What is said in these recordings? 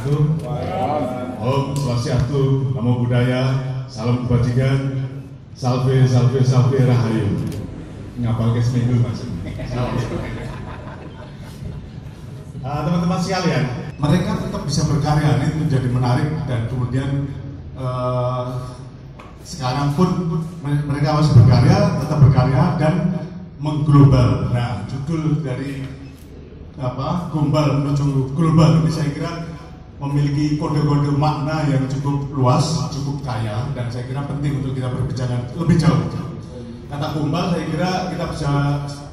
wabarakatuh. Om Swastiastu, Namo Buddhaya, salam kebajikan, salve salve salve rahayu. Ngapal ke seminggu mas. Teman-teman sekalian, mereka tetap bisa berkarya, ini menjadi menarik dan kemudian sekarang pun mereka masih berkarya, tetap berkarya dan mengglobal. Nah, judul dari Gombal menuju global ini saya kira memiliki kode-kode makna yang cukup luas, cukup kaya, dan saya kira penting untuk kita berbicara lebih jauh. Kata gombal saya kira kita bisa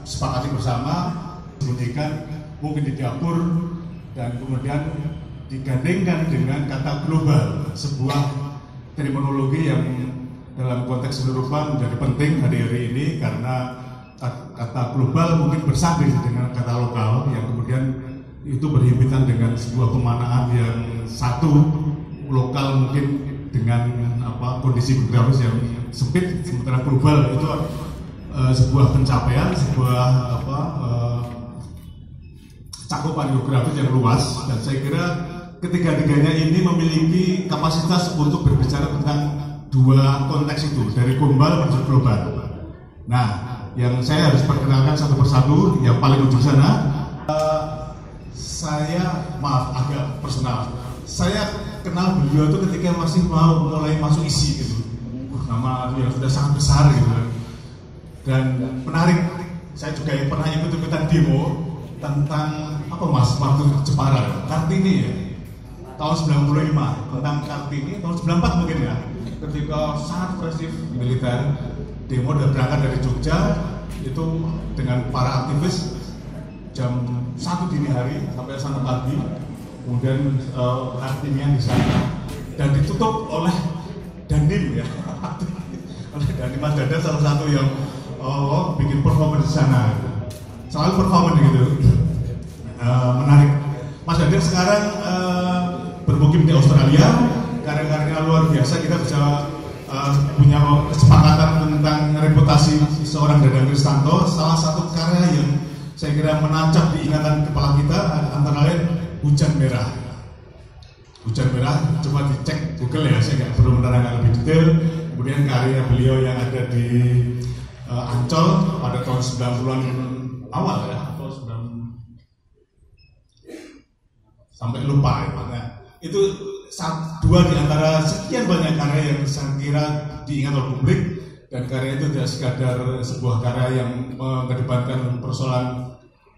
sepakati bersama, disebutkan mungkin di dapur, dan kemudian digandengkan dengan kata global, sebuah terminologi yang dalam konteks seluruhan menjadi penting hari-hari ini karena kata global mungkin bersanding dengan kata lokal yang kemudian itu berhimpitan dengan sebuah pemanaan yang satu lokal mungkin dengan kondisi geografis yang sempit, sementara global itu sebuah pencapaian, sebuah cakupan geografis yang luas, dan saya kira ketiga-tiganya ini memiliki kapasitas untuk berbicara tentang dua konteks itu, dari gombal menuju global. Nah, yang saya harus perkenalkan satu persatu, yang paling ujung sana, saya agak personal. Saya kenal beliau itu ketika masih mulai masuk isi gitu, nama yang sudah sangat besar gitu. Dan menarik, saya juga yang pernah ikut-ikutan demo tentang waktu Jepara, Kartini ya, tahun 95, tentang Kartini, tahun 94 mungkin ya, ketika sangat presif militer. Demo udah berangkat dari Jogja itu dengan para aktivis jam 1 dini hari sampai 1 pagi, kemudian Kartinian di sana dan ditutup oleh Dandim ya, oleh Dandim Mas Dadan, salah satu yang bikin performance di sana, selalu performance gitu. Menarik. Mas Dadan sekarang bermukim di Australia, karya-karya luar biasa. Kita bisa punya kesepakatan tentang reputasi seorang Dadang Kristanto. Salah satu karya yang saya kira menancap di ingatan kepala kita antara lain Hujan Merah. Hujan Merah, coba dicek Google ya, saya nggak perlu menerangkan lebih detail. Kemudian karya beliau yang ada di Ancol pada tahun 90-an awal ya, atau 90 sampai lupa ya, makanya itu dua di antara sekian banyak karya yang saya kira diingat oleh publik, dan karya itu tidak sekadar sebuah karya yang mengedepankan persoalan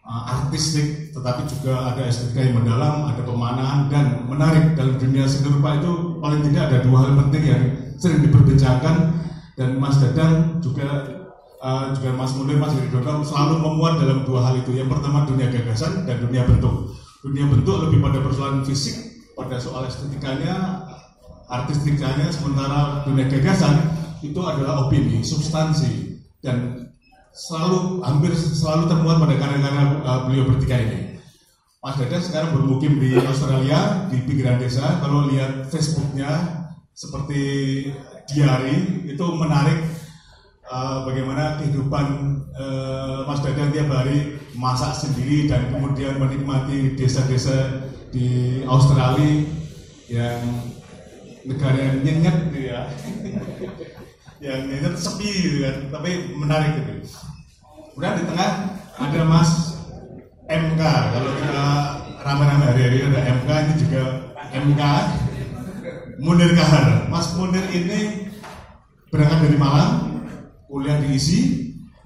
artistik, tetapi juga ada estetika yang mendalam, ada pemanaan, dan menarik. Dalam dunia seni rupa itu paling tidak ada dua hal penting yang sering diperbincangkan, dan Mas Dadang juga Mas Munir, Mas Widodo selalu memuat dalam dua hal itu. Yang pertama dunia gagasan dan dunia bentuk. Dunia bentuk lebih pada persoalan fisik, pada soal estetikanya, artistikanya, sementara dunia gagasan itu adalah opini, substansi, dan hampir selalu termuat pada karya-karya beliau bertiga ini. Mas Dadang sekarang bermukim di Australia, di pinggiran desa. Kalau lihat Facebooknya seperti diary, itu menarik bagaimana kehidupan Mas Dadang tiap hari masak sendiri dan kemudian menikmati desa-desa di Australia yang negara yang nyengat gitu ya, yang nyengat sepi gitu kan, tapi menarik gitu. Kemudian di tengah ada Mas MK, kalau kita rame-rame hari-hari ada MK, ini juga MK Munir Kahar. Mas Munir ini berangkat dari Malang, kuliah di ISI,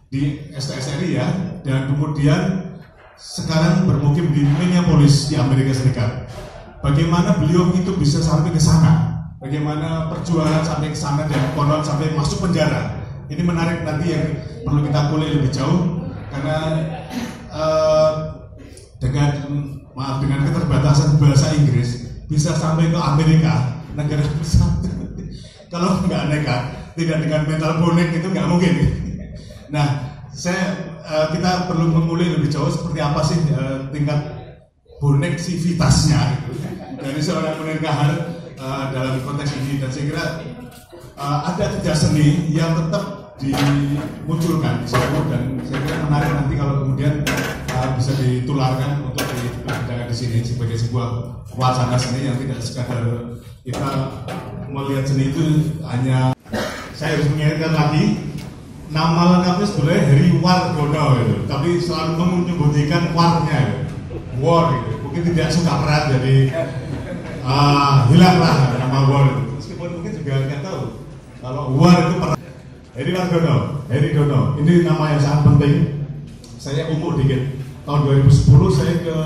di STSRI ya, dan kemudian sekarang bermukim di Minneapolis di Amerika Serikat. Bagaimana beliau itu bisa sampai ke sana? Bagaimana perjuangan sampai ke sana dan konon sampai masuk penjara? Ini menarik, nanti yang perlu kita kulik lebih jauh, karena dengan keterbatasan bahasa Inggris bisa sampai ke Amerika, negara satu. Kalau nggak nekat, tidak dengan mental bonek itu nggak mungkin. Nah, kita perlu mengulik lebih jauh seperti apa sih tingkat boneksivitasnya gitu, dari seorang Munir Kahar dalam konteks ini. Dan saya kira ada tiga seni yang tetap dimunculkan di situ, dan saya kira menarik nanti kalau kemudian bisa ditularkan untuk dipergunakan di sini sebagai sebuah wacana seni yang tidak sekadar kita melihat seni itu hanya. Saya harus mengingatkan lagi, nama lengkapnya sebenarnya Heri Wargono gitu, tapi selalu menyembunyikan warnya gitu. War gitu. Mungkin tidak suka peran jadi hilanglah nama war itu. Meskipun mungkin juga nggak tahu kalau war itu peran. Heri Wargono, Heri Dono, ini nama yang sangat penting. Saya umur dikit, tahun 2010 saya ke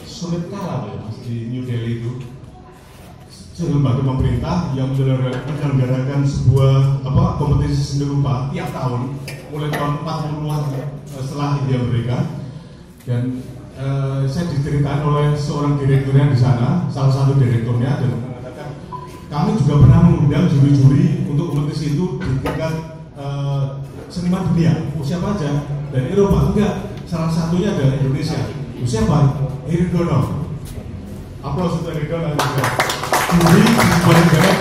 Sulit Kala di New Delhi itu. Saya lembaga pemerintah yang menyelenggarakan sebuah kompetisi seni rupa tiap tahun mulai tahun 40-an setelah India merdeka, dan saya diceritakan oleh seorang direkturnya di sana, salah satu direkturnya, dan mengatakan kami juga pernah mengundang juri-juri untuk kompetisi itu di tingkat seniman dunia. Siapa aja? Dari Eropa? Enggak, salah satunya dari Indonesia. Siapa? Heri Dono. Aplaus untuk Heri Dono. Juri di sebuah negara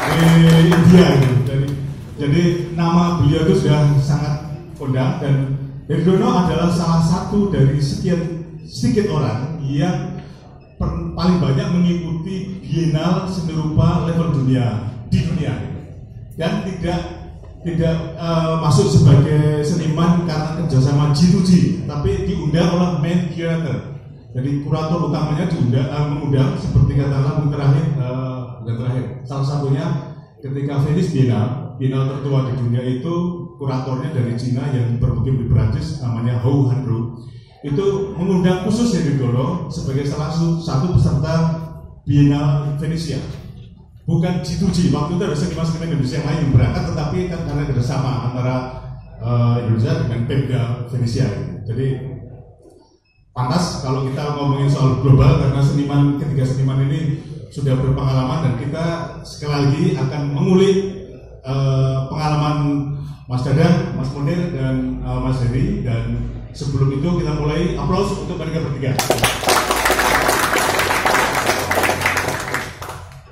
di India gitu. Jadi nama beliau itu sudah sangat kondang, dan Heri Dono adalah salah satu dari sedikit orang yang paling banyak mengikuti Biennale seni rupa level dunia di dunia, dan tidak masuk sebagai seniman karena kerjasama G2G, tapi diundang oleh main curator. Jadi kurator utamanya mengundang seperti katakanlah bulan terakhir. Salah satunya ketika Venice Biennale tertua di dunia itu kuratornya dari Cina yang bermukim di Perancis, namanya Hou Hanru. Itu mengundang khusus Heri Dono sebagai salah satu peserta Biennale Venesia. Bukan G2G, waktu itu ada seniman-seniman Indonesia yang lain yang berangkat, tetapi kan karena kerjasama antara Indonesia dengan Pemda Venesia. Jadi pantas kalau kita ngomongin soal global, karena ketiga seniman ini sudah berpengalaman, dan kita sekali lagi akan mengulik pengalaman Mas Dadang, Mas Munir, dan Mas Heri. Dan sebelum itu kita mulai, aplaus untuk mereka bertiga.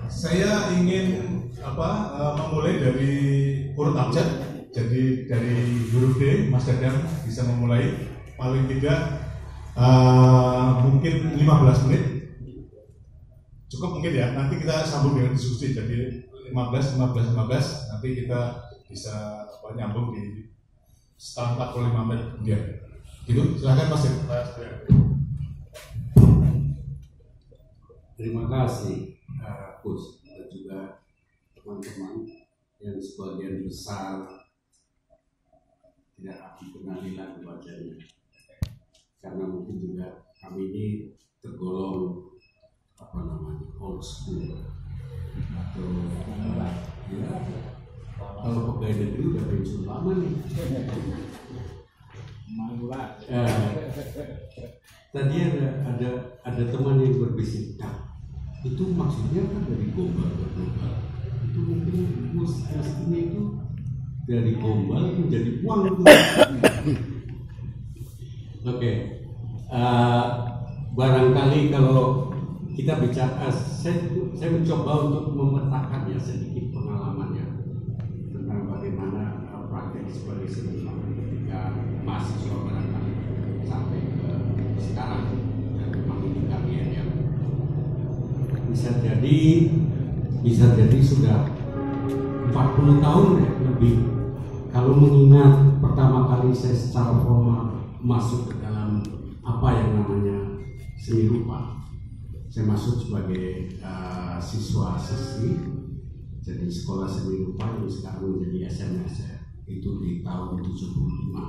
Saya ingin memulai dari urut abjad. Jadi dari huruf D, Mas Dadang bisa memulai paling tidak mungkin 15 menit. Cukup mungkin ya, nanti kita sambung dengan diskusi. Jadi 15, nanti kita bisa nyambung di setelah 45 menit kemudian. Gitu, silakan Mas. Terima kasih Gus, dan juga teman-teman yang sebagian besar tidak akan pernah hilang wajahnya, karena mungkin juga kami ini tergolong old school atau ya, kalau pegawai negeri udah pensiun lama nih. Tadi ada teman yang berbisik, itu maksudnya kan dari gombal ke global. Itu mungkin mestinya itu dari gombal menjadi uang itu. Oke. Barangkali kalau kita bicara, saya mencoba untuk memetakan ya sedikit pengalamannya tentang bagaimana praktek sebagai seniman ketika mahasiswa barangkali sampai ke sekarang, dan memang ini kalian yang bisa jadi sudah 40 tahun ya, lebih. Kalau mengingat pertama kali saya secara formal masuk ke dalam apa yang namanya seni rupa, saya masuk sebagai siswa siswi, jadi sekolah seni rupa yang sekarang menjadi SMS ya, itu di tahun 75.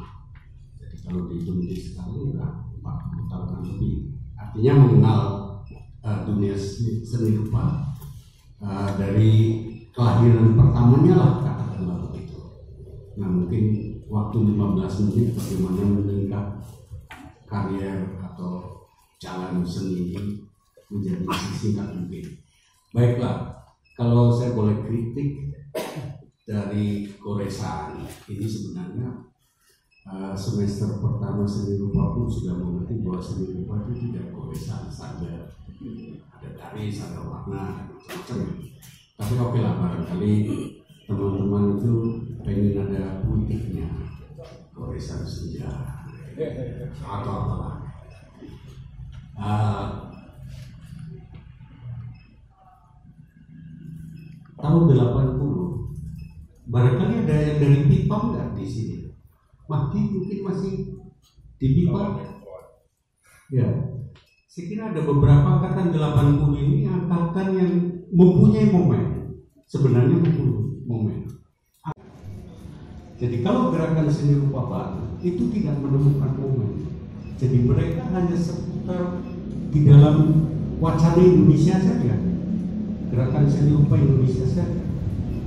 Jadi kalau dihitung di sekarang sudah 40 tahun lebih. Artinya mengenal dunia seni rupa dari kelahiran pertamanya lah, katakanlah begitu. Nah mungkin waktu 15 menit bagaimana meningkat karier atau jalan seni ini menjadi singkat mungkin. Baiklah, kalau saya boleh kritik dari goresan ini, sebenarnya semester pertama seni rupa pun sudah mengerti bahwa seni rupa itu tidak goresan saja, ada garis, ada warna, macam-macam. Tapi oke lah, barangkali teman-teman itu pengen ada puitiknya, goresan senja, atau apalah. Tahun 80, barangkali ada yang dari Pipa nggak di sini? Mahdi mungkin masih di Pipa. Ya, saya kira ada beberapa angkatan 80 ini angkatan yang mempunyai momen, sebenarnya mempunyai momen. Jadi kalau gerakan seni rupa baru itu tidak menemukan momen, jadi mereka hanya seputar di dalam wacana Indonesia saja, gerakan seni rupa Indonesia saja,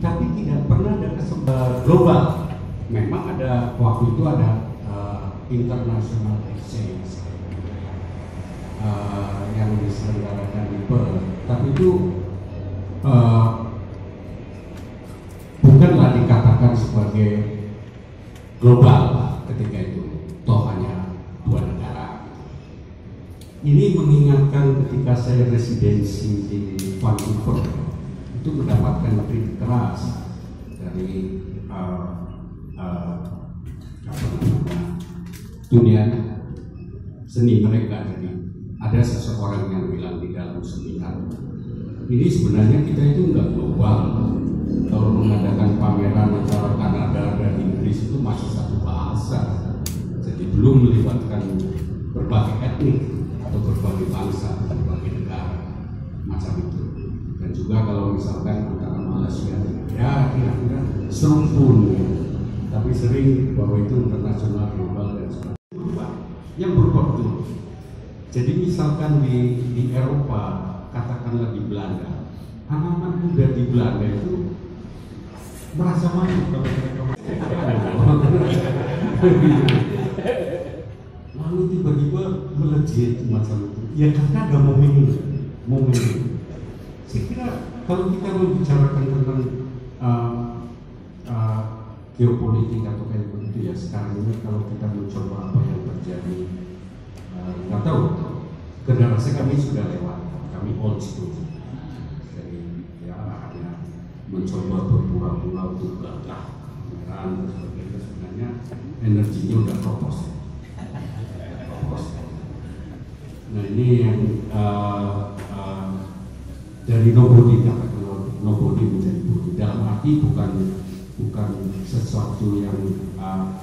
tapi tidak pernah ada kesempatan global. Memang ada waktu itu ada international exchange yang diselenggarakan di Perth, tapi itu bukanlah dikatakan sebagai global ketika itu, toh hanya 2 negara. Ini mengingatkan ketika saya residensi di Vancouver, itu mendapatkan kritik keras dari dunia seni mereka. Jadi ada seseorang yang bilang di dalam seminar, ini sebenarnya kita itu enggak global. Kalau mengadakan pameran antara Kanada dan Inggris itu masih satu bahasa, jadi belum melibatkan berbagai etnik atau berbagai bangsa, berbagai negara macam itu. Dan juga kalau misalkan antara Malaysia, ya kira-kira serumpun ya. Tapi sering bahwa itu internasional, global dan sebagainya. Yang berubah betul. Jadi misalkan di Eropa, katakanlah di Belanda, anak-anak muda di Belanda itu merasa malu kalau mereka lalu tiba-tiba melejit macam itu. Ya karena ada momen itu. Saya kira kalau kita membicarakan tentang geopolitik atau kayak begitu ya, sekarang ini kalau kita mencoba apa yang terjadi, nggak tahu, generasi kami sudah lewat, kami old school, jadi ya hanya mencoba berpura-pura untuk gagah pameran dan sebagainya. Sebenarnya energinya udah propos. Nah ini yang dari nobody, katakan nobody menjadi body, dalam arti bukan sesuatu yang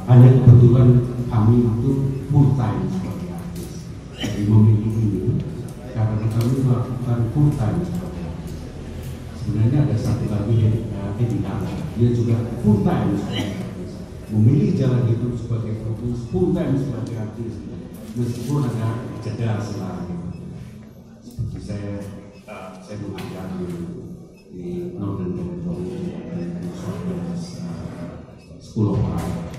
hanya kebetulan kami itu full time sebagai artis. Jadi memilih ini karena kami melakukan full time sebagai artis. Sebenarnya ada satu lagi Edi Dara, dia juga full time sebagai artis. Memilih jalan hidup sebagai fokus, full time sebagai artis. Meskipun ada jeda selama seperti saya mengajar di Northern California School of Art,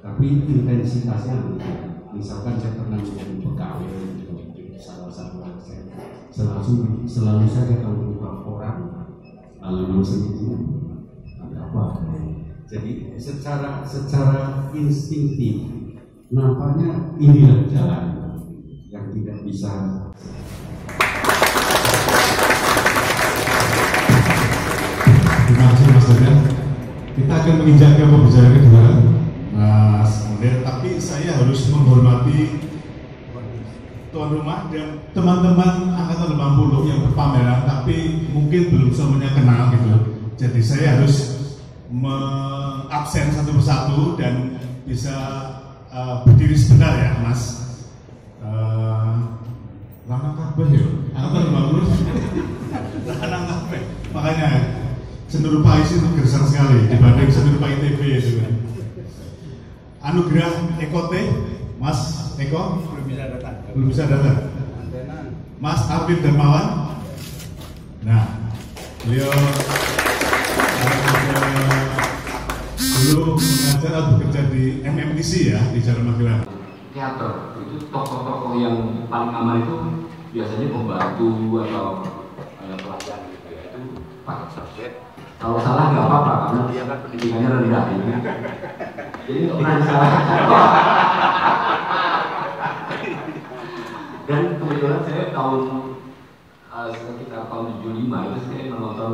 tapi intensitasnya misalkan saya pernah menjadi pegawai di salah satu selalu saja kalau buka koran halaman sendiri ada apa. Jadi secara instingtif nampaknya inilah jalan yang tidak bisa. Terima kasih Mas Daniel. Kita akan menginjak ke pembicaraan kedua, Mas Munir. Tapi saya harus menghormati tuan rumah dan teman-teman angkatan 80 yang berpameran, tapi mungkin belum semuanya kenal gitu. Jadi saya harus mengabsen satu persatu dan bisa berdiri sebentar ya, Mas. Lama kabeh ya, angkatan 80. Lama kabeh. Makanya seni rupa IC itu gersang sekali dibanding seni rupa ITB itu kan. Anugerah Eko T, Mas Eko belum bisa datang. Mas Arvin Darmawan, nah beliau dulu mengajar atau bekerja di MMTC ya di Jalan Magelang. Teater itu tokoh-tokoh yang paling aman itu biasanya pembantu atau pelayan gitu ya, itu pakai subjek. Kalau salah nggak apa-apa karena dia kan pendidikannya rendah ini. Jadi nggak pernah salah. Dan kebetulan saya sekitar tahun 75 itu saya menonton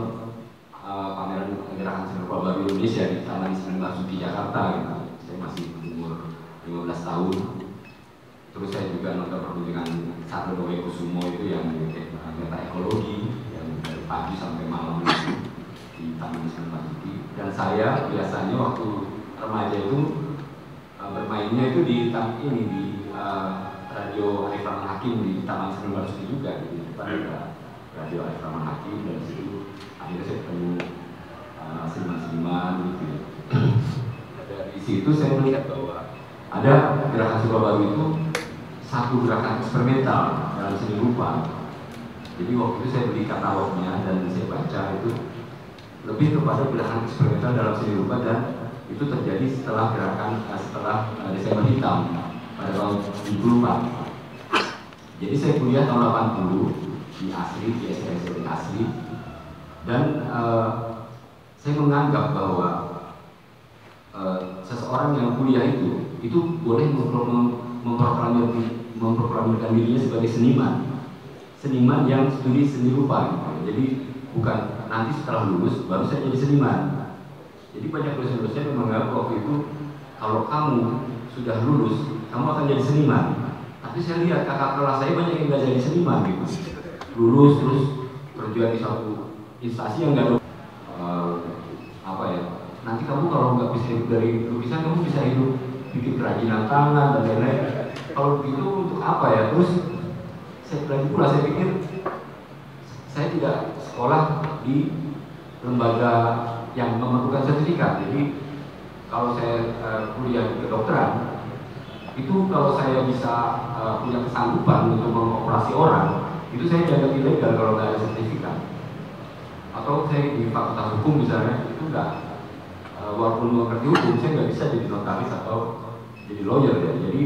pameran gerakan seni rupa baru Indonesia di Taman Ismail Marzuki Jakarta gitu. Saya masih umur 15 tahun. Terus saya juga nonton pertunjukan Sardono Kusumo itu yang meta ekologi yang dari pagi sampai malam itu di Taman Nasional Marzuki. Dan saya biasanya waktu remaja itu bermainnya itu di radio Arif Rahman Hakim di Taman Nasional Marzuki juga. Di depan ada radio Arif Rahman Hakim, dan di situ akhirnya saya ketemu seniman-seniman gitu. Dari situ saya melihat bahwa ada gerakan Sukma Baru itu satu gerakan eksperimental dalam seni rupa. Jadi waktu itu saya beli katalognya dan saya baca, itu lebih kepada gerakan eksperimental dalam seni rupa, dan itu terjadi setelah Desember Hitam pada tahun 74. Jadi saya kuliah tahun 80 di Asri, di SMSD Asri, dan saya menganggap bahwa seseorang yang kuliah itu boleh memproklamirkan dirinya sebagai seniman yang studi seni rupa gitu. Jadi bukan nanti setelah lulus baru saya jadi seniman. Jadi banyak dosen-dosen yang menganggap waktu itu kalau kamu sudah lulus kamu akan jadi seniman. Tapi saya lihat kakak kelas saya banyak yang nggak jadi seniman gitu. Lulus terus kerja di satu instansi yang nggak nanti kamu kalau nggak bisa hidup dari lukisan, kamu bisa hidup bikin kerajinan tangan dan lain-lain. Kalau begitu untuk apa ya? Terus saya pikir saya tidak sekolah di lembaga yang memerlukan sertifikat. Jadi kalau saya kuliah di kedokteran, itu kalau saya bisa punya kesanggupan untuk mengoperasi orang, itu saya dianggap ilegal kalau nggak ada sertifikat. Atau saya di fakultas hukum misalnya, itu nggak, walaupun mengerti hukum, saya nggak bisa jadi notaris atau jadi lawyer ya. Jadi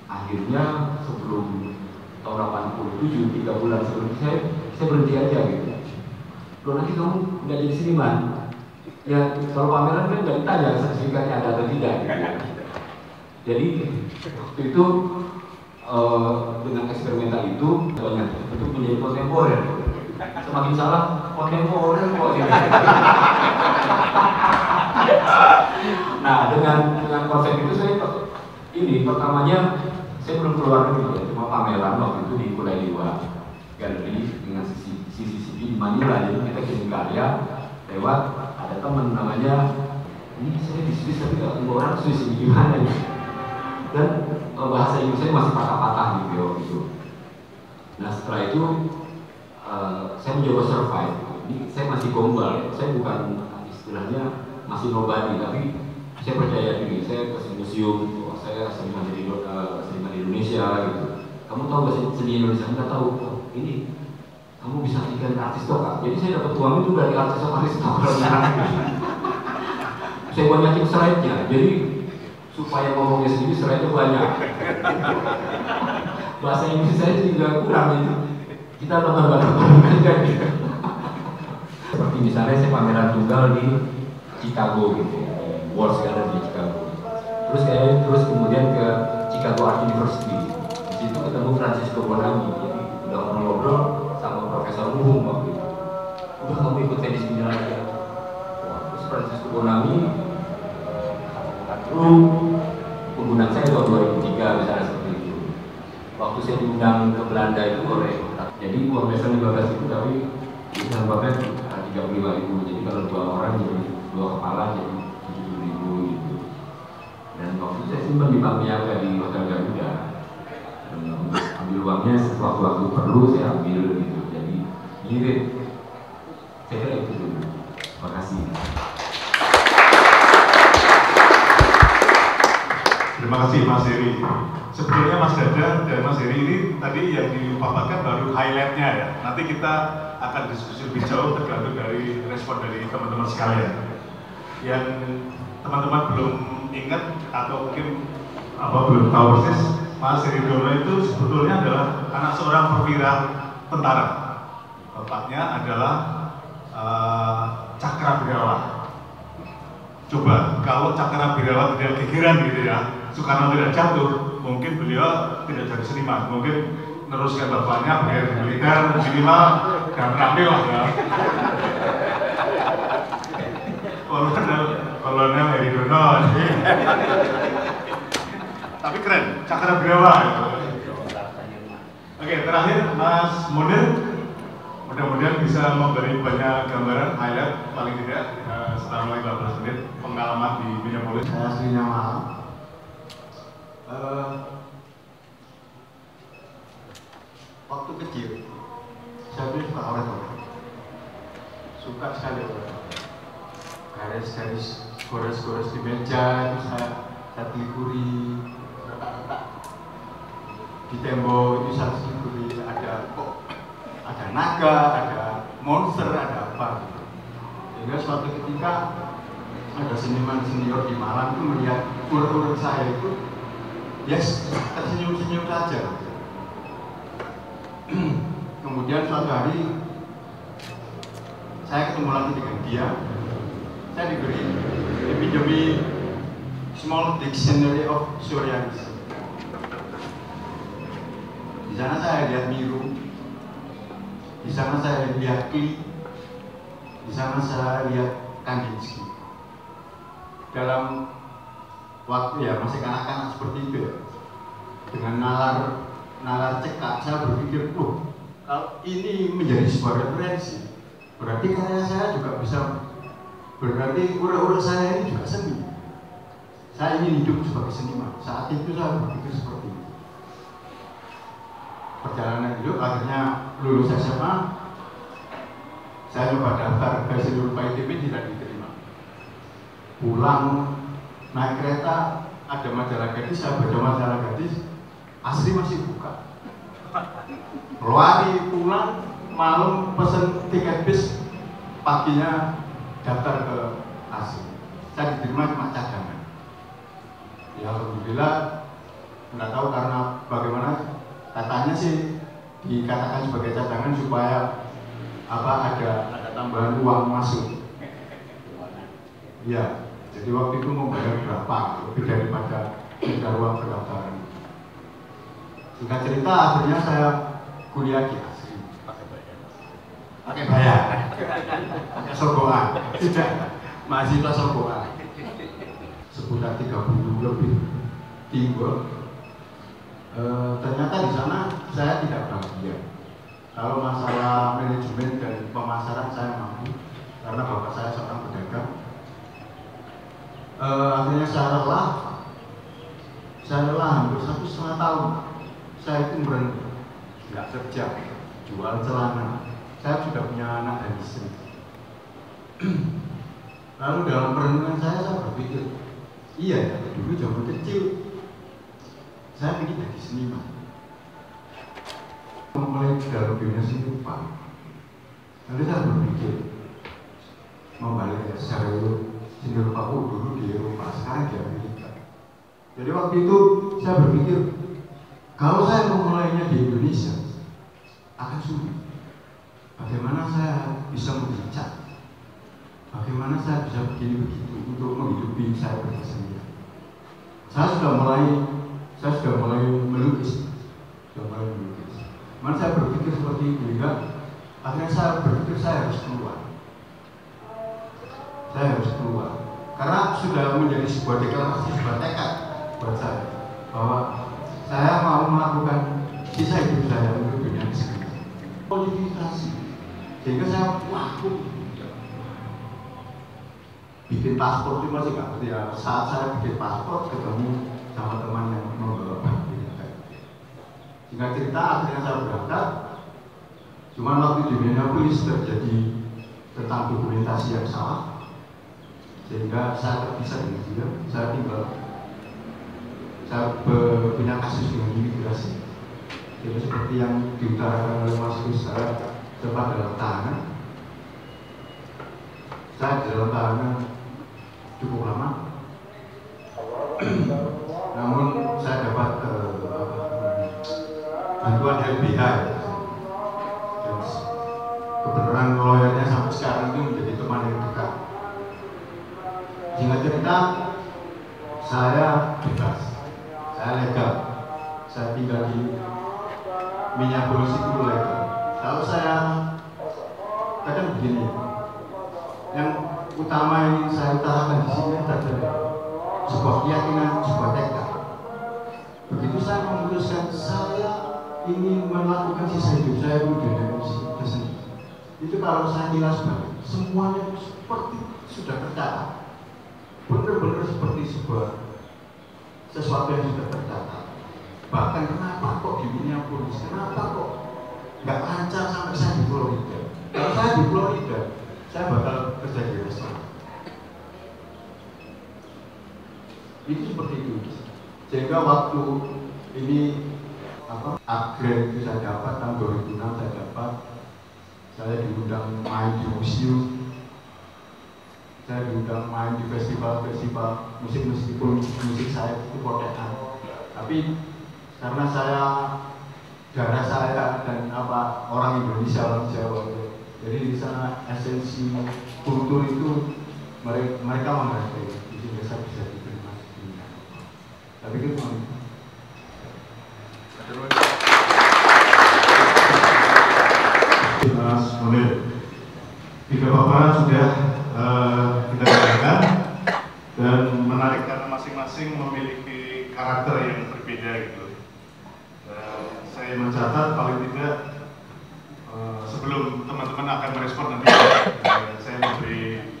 akhirnya sebelum tahun 87, 3 bulan sebelum saya berhenti aja gitu. Loh, nanti kamu nggak jadi seniman? Ya kalau pameran kan nggak ditanya sertifikatnya ada atau tidak gitu. Jadi waktu itu dengan eksperimental itu banyak untuk menjadi kontemporer. Semakin salah kontemporer kok ini. Nah, dengan konsep itu saya pertamanya saya belum keluar negeri ya, cuma pameran waktu itu di Kulailewa Galeri dengan sisi di Manila. Jadi kita kirim karya lewat ada teman namanya, ini saya di Swiss tapi nggak tahu orang Swiss ini gimana ya. Dan bahasa Inggris saya masih patah-patah gitu waktu itu. Nah setelah itu saya mencoba survive. Ini saya masih gombal, saya bukan istilahnya masih nobody, tapi saya percaya diri. Saya ke museum, saya seniman Indonesia gitu. Kamu tahu gak seni Indonesia? Nggak tahu. Ini kamu bisa bikin artis Kak. Jadi saya dapat uang itu dari artis saya banyakin slide-nya. Jadi supaya ngomongnya sendiri slide-nya banyak. Bahasa Inggris saya juga kurang itu. Kita tambah-tambah aja gitu. Seperti misalnya saya pameran tunggal di Chicago gitu, World's Gallery di Chicago. Terus kemudian ke Chicago Art University. Di situ ketemu Francisco Bonami. Jadi udah ngobrol sama Profesor Muhum waktu itu. Udah kamu ikut saya di sini aja. Terus Francisco Bonami penggunaan saya tahun 2003 misalnya seperti itu. Waktu saya diundang ke Belanda itu oleh, jadi uang biasa 15.000 tapi bisa pakai 35.000. Jadi kalau 2 orang jadi 2 kepala jadi 70.000 gitu. Dan waktu itu saya simpan di Bank Niaga di Hotel Garuda. Ambil uangnya sewaktu-waktu perlu saya ambil gitu. Jadi ngirit. Saya kira itu dulu. Terima kasih. Terima kasih Mas Heri. Sebetulnya Mas Dada dan Mas Heri ini tadi yang dipaparkan baru highlightnya ya. Nanti kita akan diskusi lebih jauh tergantung dari respon dari teman-teman sekalian. Yang teman-teman belum ingat atau mungkin belum tahu persis, Mas Heri Dono itu sebetulnya adalah anak seorang perwira tentara. Bapaknya adalah Cakrawirawan. Coba kalau Cakrawirawan tidak gegeran gitu ya, Soekarno tidak jatuh, mungkin beliau tidak jadi seniman, mungkin meneruskan bapaknya berakhir di militer, minimal dan rapi lah ya. Kolonel Heri Dono. Tapi keren, Cakrabrawa. Oke, terakhir Mas Munir, mudah-mudahan bisa memberi banyak gambaran highlight paling tidak selama 15 menit pengalaman di Minneapolis. Saya aslinya Malang. Waktu kecil, saya dulu suka oret-oret. Suka sekali oret-oret. Garis-garis, gores-gores di meja itu saya telikuri, retak-retak di tembok itu saya telikuri. Ada naga, ada monster, ada apa gitu. Sehingga suatu ketika ada seniman senior di Malang itu melihat urat-urat saya itu, yes, tersenyum-senyum saja. Kemudian suatu hari saya ketemu lagi dengan dia. Saya dipinjami Small Dictionary of Surrealism. Di sana saya lihat Miru, di sana saya lihat Klee, di sana saya lihat Kandinsky. Dalam waktu ya masih kanak-kanak seperti itu ya, dengan nalar cekak, saya berpikir, kalau ini menjadi sebuah referensi, berarti karya saya juga bisa, berarti urat-urat saya ini juga seni. Saya ingin hidup sebagai seniman. Saat itu saya berpikir seperti itu. Perjalanan hidup akhirnya lulus SMA, saya coba daftar ke seluruh ITB, tidak diterima. Pulang naik kereta, ada majalah Gadis, saya baca majalah Gadis, asli masih buka. Lari pulang, malam pesen tiket bis, paginya daftar ke asli. Saya diterima cuma cadangan. Ya alhamdulillah, nggak tahu karena bagaimana, katanya sih dikatakan sebagai cadangan supaya ada tambahan uang masuk. Ya, jadi waktu itu mau bayar berapa, lebih daripada uang pendaftaran. Singkat cerita, akhirnya saya kuliah di asli. Pakai bayar. Pakai sogokan. Tidak, mahasiswa sogokan. Sekitar 30 lebih timbul. Ternyata di sana saya tidak bahagia. Kalau masalah manajemen dan pemasaran saya mampu, karena bapak saya seorang pedagang. Akhirnya saya lelah hampir 1,5 tahun. Saya itu berhenti, nggak kerja, jual celana. Saya sudah punya anak dan istri. Lalu dalam perenungan saya berpikir, iya ya, dulu zaman kecil saya ingin jadi seniman. Mulai dalam dunia seni rupa. Lalu saya berpikir, membalik secara itu seni rupa dulu di Eropa, sekarang di Amerika. Jadi waktu itu saya berpikir, kalau saya memulainya di Indonesia, akan sulit. Bagaimana saya bisa mengecat? Bagaimana saya bisa begini-begitu untuk menghidupi saya bersendiri? Saya sudah mulai melukis. Mana saya berpikir seperti itu, hingga akhirnya saya berpikir saya harus keluar. Karena sudah menjadi sebuah deklarasi, sebuah tekad buat saya, bahwa saya mau melakukan sisa hidup saya untuk dunia seni. Politisasi, sehingga saya bikin paspor itu masih nggak ngerti ya. Saat saya bikin paspor, ketemu sama teman yang membawa paspor. Singkat cerita, akhirnya saya berangkat. Cuma waktu di Minneapolis terjadi tentang dokumentasi yang salah, sehingga saya terpisah dengan dia. Saya punya kasus dengan imigrasi. Jadi seperti yang diutarakan oleh Mas Gus, saya sempat dalam tahanan. Saya di dalam tahanan cukup lama. Namun saya dapat bantuan LBH. Dan kebenaran lawyernya sampai sekarang itu menjadi teman yang dekat. Singkat cerita, saya bebas. Saya legal. Saya tinggal di Minneapolis itu legal. Kalau saya kadang begini, yang utama yang saya utarakan di sini adalah sebuah keyakinan, sebuah tekad. Begitu saya memutuskan saya ingin melakukan sisa hidup saya dengan sendiri, itu kalau saya kilas balik, semuanya seperti sudah tercatat, benar-benar seperti sesuatu yang sudah tercatat. Bahkan kenapa kok di Minneapolis, kenapa kok nggak lancar sampai saya di Florida? Kalau saya di Florida, saya bakal kerja di restoran. Itu seperti itu. Sehingga waktu ini upgrade itu saya dapat tahun 2006 saya dapat. Saya diundang main di museum, saya diundang main di festival-festival musik meskipun musik saya itu potekan. Tapi karena darah saya dan orang Indonesia, orang Jawa, jadi di sana esensi kultur itu mereka menghargai, sehingga saya bisa diterima. Tapi itu Mas Munir, tiga paparan sudah kita dengarkan dan menarik karena masing-masing memiliki karakter yang berbeda gitu. Saya mencatat paling tidak sebelum teman-teman akan merespon nanti saya memberi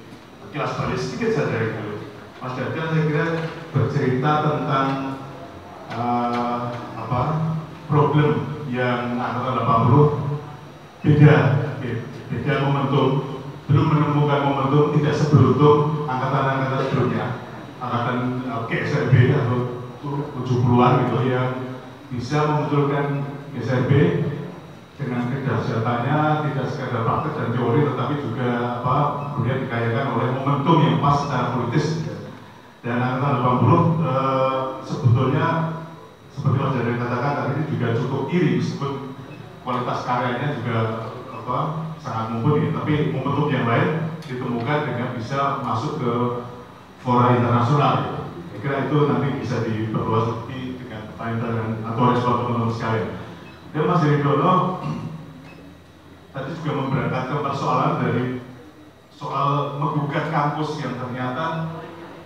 kilas balik sedikit saja gitu. Mas Dada saya kira bercerita tentang problem yang angkatan 80 beda momentum, belum menemukan momentum, tidak seberuntung angkatan-angkatan sebelumnya, angkatan GSRB atau 70-an gitu yang bisa memunculkan GSRB dengan kedahsyatannya tidak sekadar praktek dan teori, tetapi juga kemudian dikayakan oleh momentum yang pas secara politis. Dan angkatan 80 sebetulnya seperti Mas Dada katakan tadi ini juga cukup iri meskipun kualitas karyanya juga sangat mumpuni, tapi momentum yang lain ditemukan dengan bisa masuk ke fora internasional. Saya kira itu nanti bisa diperluas lebih dengan pertanyaan atau respon teman-teman sekalian. Dan Mas Heridono tadi juga memberangkatkan persoalan dari soal menggugat kampus yang ternyata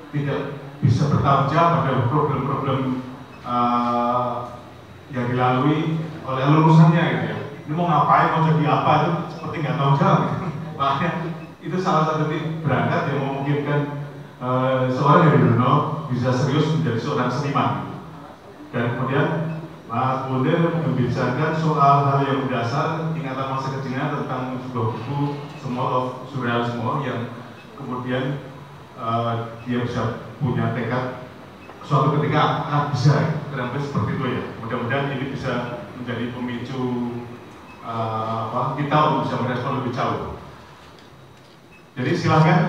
tidak bisa bertanggung jawab pada problem-problem yang dilalui oleh lulusannya gitu ya. Ini mau ngapain, mau jadi apa itu seperti nggak tahu jawab gitu. Makanya itu salah satu titik berangkat yang memungkinkan seorang Heridono bisa serius menjadi seorang seniman gitu. Dan kemudian Mas Munir membicarakan soal hal yang mendasar ingatan masa kecilnya tentang sebuah buku Small of Surrealism yang kemudian dia bisa punya tekad suatu ketika akan bisa kurang lebih seperti itu ya. Mudah-mudahan ini bisa menjadi pemicu kita untuk bisa merespon lebih jauh. Jadi silakan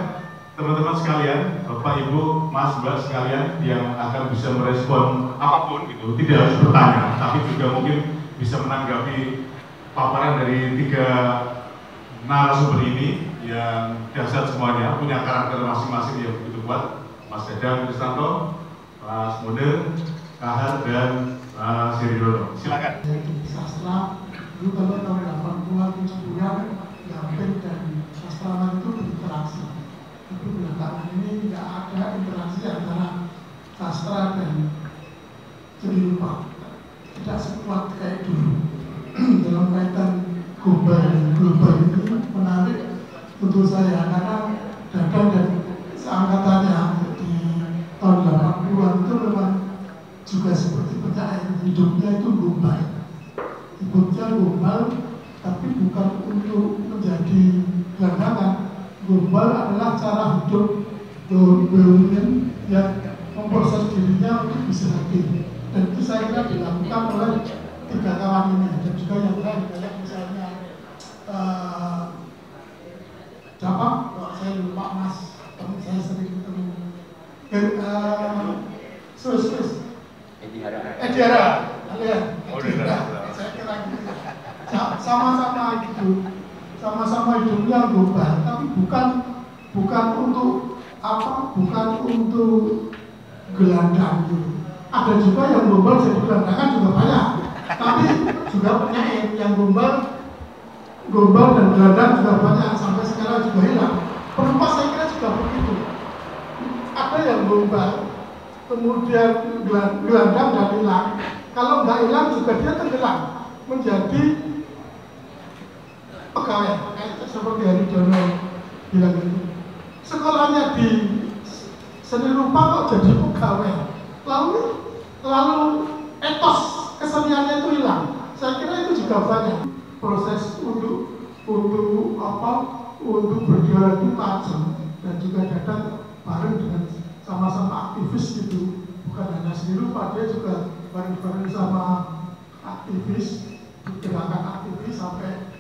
teman-teman sekalian, Bapak, Ibu, Mas, Mbak sekalian yang akan bisa merespon apapun gitu, tidak harus bertanya, tapi juga mungkin bisa menanggapi paparan dari tiga narasumber ini yang dahsyat semuanya, punya karakter masing-masing yang begitu kuat. Mas Dadang Kristanto, Mas Munir, Kahar, dan Mas Heridono. Silakan. Sastra dulu kalau tahun 80-an 70-an Yapen dan sastrawan itu berinteraksi. Tapi belakangan ini tidak ada interaksi antara sastra dan seni rupa. Tidak sekuat kayak dulu. Dalam kaitan global ini menarik untuk saya karena Dadang dan seangkatannya di tahun 80-an itu memang juga seperti percaya hidupnya itu global. Hidupnya global, tapi bukan untuk menjadi gelandangan. Global adalah cara hidup BUMN yang memproses dirinya untuk bisa hadir. Dan itu saya kira dilakukan oleh tiga kawan ini dan juga yang lain, kayak misalnya saya lupa Mas, teman saya sering ketemu Swiss Edi Hara, saya kira gitu. Sama-sama gitu, sama-sama hidupnya global, tapi bukan untuk bukan untuk gelandang gitu. Ada juga yang global jadi gelandangan juga banyak, tapi juga punya yang global dan gelandang juga banyak, sampai sekarang juga hilang. Penumpang saya kira juga begitu. Ada yang global, kemudian gelandang dan hilang. Kalau nggak hilang juga dia tenggelam menjadi pegawai, seperti Hari Dono bilang itu. Sekolahnya di seni rupa kok jadi pegawai, lalu etos keseniannya itu hilang. Saya kira itu juga banyak proses untuk berjualan itu tajam dan juga datang bareng dengan sama-sama aktivis gitu, bukan hanya seni rupa, dia juga bareng-bareng sama aktivis, gerakan aktivis sampai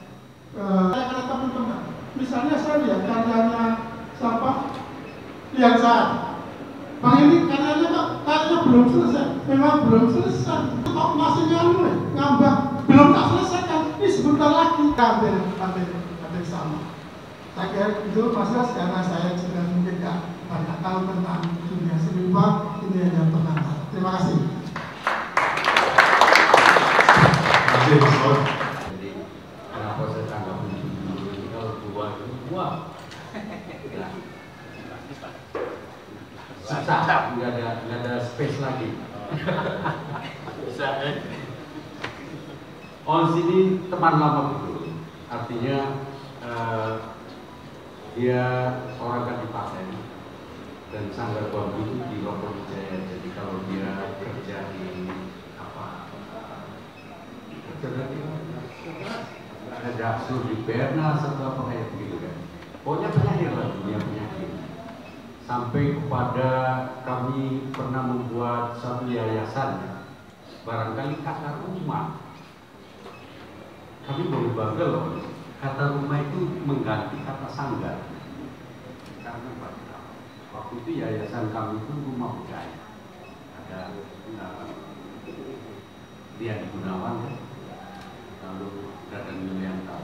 karena teman-teman. Misalnya saya lihat karyanya siapa? Lihat saya. Bang ini karyanya belum selesai. Memang belum selesai. Kok masih ngambang? Belum tak selesai kan? Ini sebentar lagi. Hampir sama. Saya kira itu masalah karena saya juga mungkin tidak banyak tahu tentang dunia seni rupa. Ini yang penting. Terima kasih. Terima kasih Mas Lor. Jadi kenapa saya tanggap ini kalau dua itu wah susah, nggak ada space lagi. Ons ini teman lama betul, artinya dia orang Kadipaten dan Sanggar Bambu itu di Lombok Jaya. Jadi kalau dia kerja di ada Sur di Berna atau apa kayak begitu kan. Pokoknya penyakit lah, dunia penyakit. Sampai kepada kami pernah membuat satu yayasan, barangkali kata rumah. Kami boleh bangga loh, kata rumah itu mengganti kata sanggar. Karena waktu itu yayasan kami itu rumah budaya. Ada Dian Gunawan, lalu Dadan Yulianto,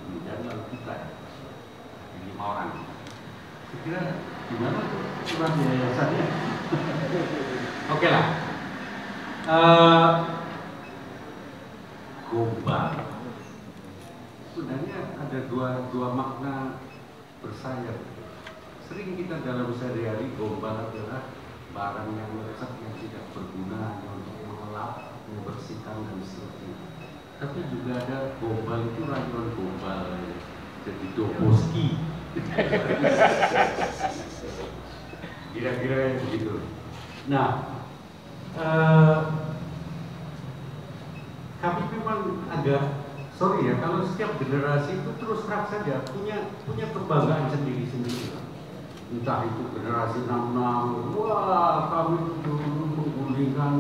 kemudian lalu kita 5 orang. Saya kira gimana tuh surat yayasannya? Oke lah. Gombal. Sebenarnya ada dua makna bersayap. Sering kita dalam sehari-hari gombal adalah barang yang rusak yang tidak berguna hanya untuk mengelap, membersihkan dan seterusnya. Tapi juga ada gombal itu rayuan gombal, jadi doboski. Kira-kira begitu. Nah, kami memang agak sorry ya kalau setiap generasi itu terus terang saja punya kebanggaan sendiri-sendiri. Entah itu generasi 66, wah kami dulu menggulingkan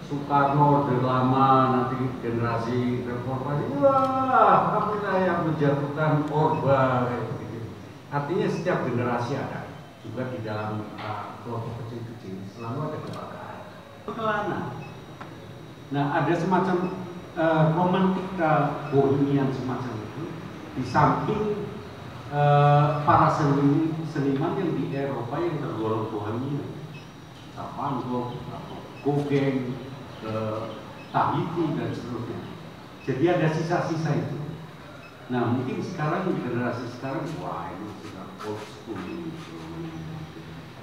Soekarno Orde Lama, nanti generasi reformasi, wah kami lah yang menjatuhkan Orba, kayak begitu. Artinya setiap generasi ada, juga di dalam kelompok kecil-kecil selalu ada kebanggaan, pengelana. Nah ada semacam romantika bohemian semacam itu, di samping para seniman yang di Eropa yang tergolong bohemian, Van Gogh, Gauguin, Tahiti dan seterusnya. Jadi ada sisa-sisa itu. Nah mungkin sekarang generasi sekarang wah ini sudah old school.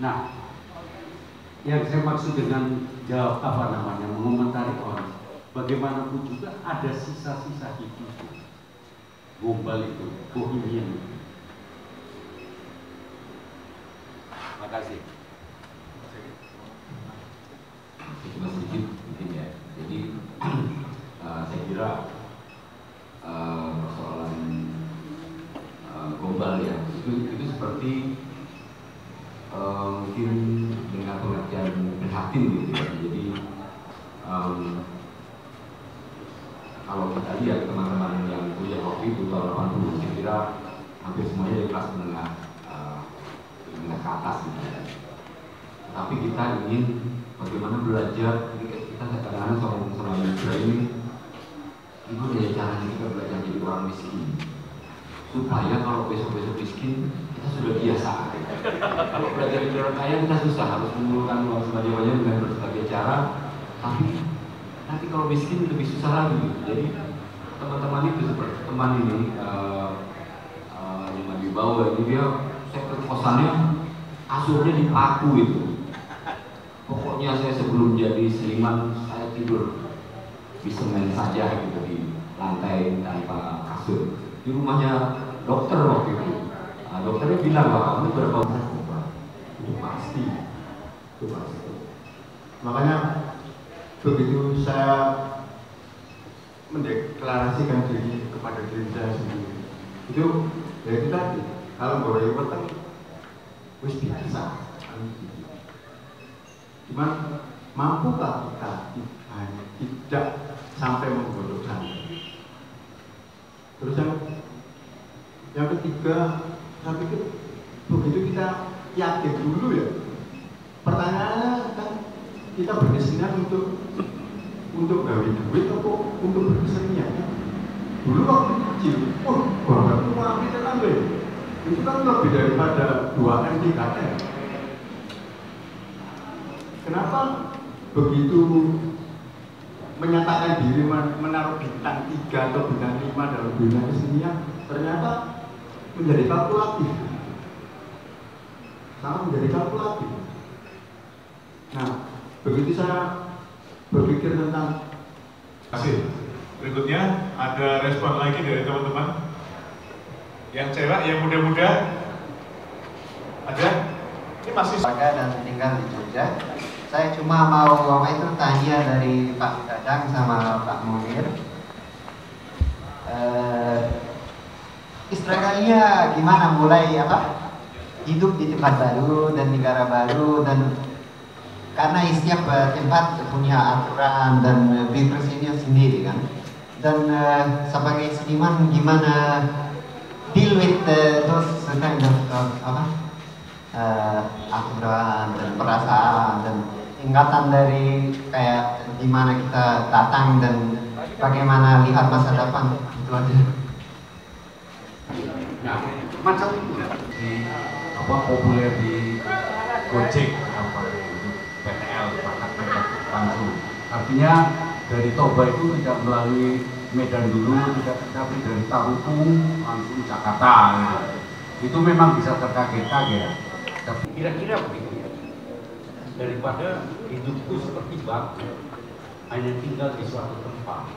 Nah yang saya maksud dengan jawab mengomentari orang, bagaimanapun juga ada sisa-sisa itu, gombal itu, bohemian itu. Terima kasih. Cuma sedikit mungkin ya. Jadi saya kira persoalan gombal ya itu seperti mungkin dengan pengertian prihatin gitu ya. Jadi kalau kita lihat teman-teman yang kuliah waktu itu tahun 80, saya kira hampir semuanya dari kelas menengah ke atas gitu ya. Tapi kita ingin bagaimana belajar, kita kadang-kadang sama Yudra ini gimana ya caranya kita belajar jadi orang miskin supaya kalau besok-besok miskin kita sudah biasa. Kalau belajar jadi orang kaya kita susah, harus mengumpulkan uang sebanyak-banyaknya dengan berbagai cara, tapi nanti kalau miskin lebih susah lagi. Jadi teman-teman itu seperti teman ini yang di bawah ini, dia sektor kosannya asuhnya dipaku itu. Pokoknya saya sebelum jadi seniman saya tidur di semen saja gitu di lantai tanpa kasur. Di rumahnya dokter waktu itu. Nah, dokternya bilang bahwa kamu berapa bulan? Itu pasti. Makanya begitu saya mendeklarasikan diri kepada diri saya sendiri, itu ya itu tadi, kalau boleh weteng wis biasa. Cuman mampukah kita tidak sampai menggodok sana. Terus yang ketiga, saya pikir begitu kita yakin dulu ya. Pertanyaannya kan kita berkesenian untuk gawe duit atau untuk berkesenian ya? Dulu waktu kecil, orang tua kita kan itu kan lebih daripada 2M 3M. Kenapa begitu menyatakan diri menaruh bintang 3 atau bintang 5 dalam dunia kesenian ternyata menjadi kalkulatif. Sangat menjadi kalkulatif. Nah, begitu saya berpikir tentang Kasih. Berikutnya ada respon lagi dari teman-teman. Yang cewek, yang muda-muda ada? Ini masih dan tinggal di Jogja. Saya cuma mau tanya dari Pak Dadang sama Pak Munir. Istilahnya gimana mulai hidup di tempat baru dan negara baru, dan karena setiap tempat punya aturan dan privasinya sendiri kan. Dan sebagai seniman gimana deal with those kind of aturan dan perasaan dan ingatan dari kayak dimana kita datang dan bagaimana lihat masa depan, itu aja. Nah, macam itu di populer di Gojek PTL langsung. Artinya dari Toba itu tidak melalui Medan dulu, tapi dari Tarupung langsung Jakarta gitu. Itu memang bisa terkaget-kaget. Tapi kira-kira begitu ya. Daripada hidupku seperti batu, hanya tinggal di suatu tempat.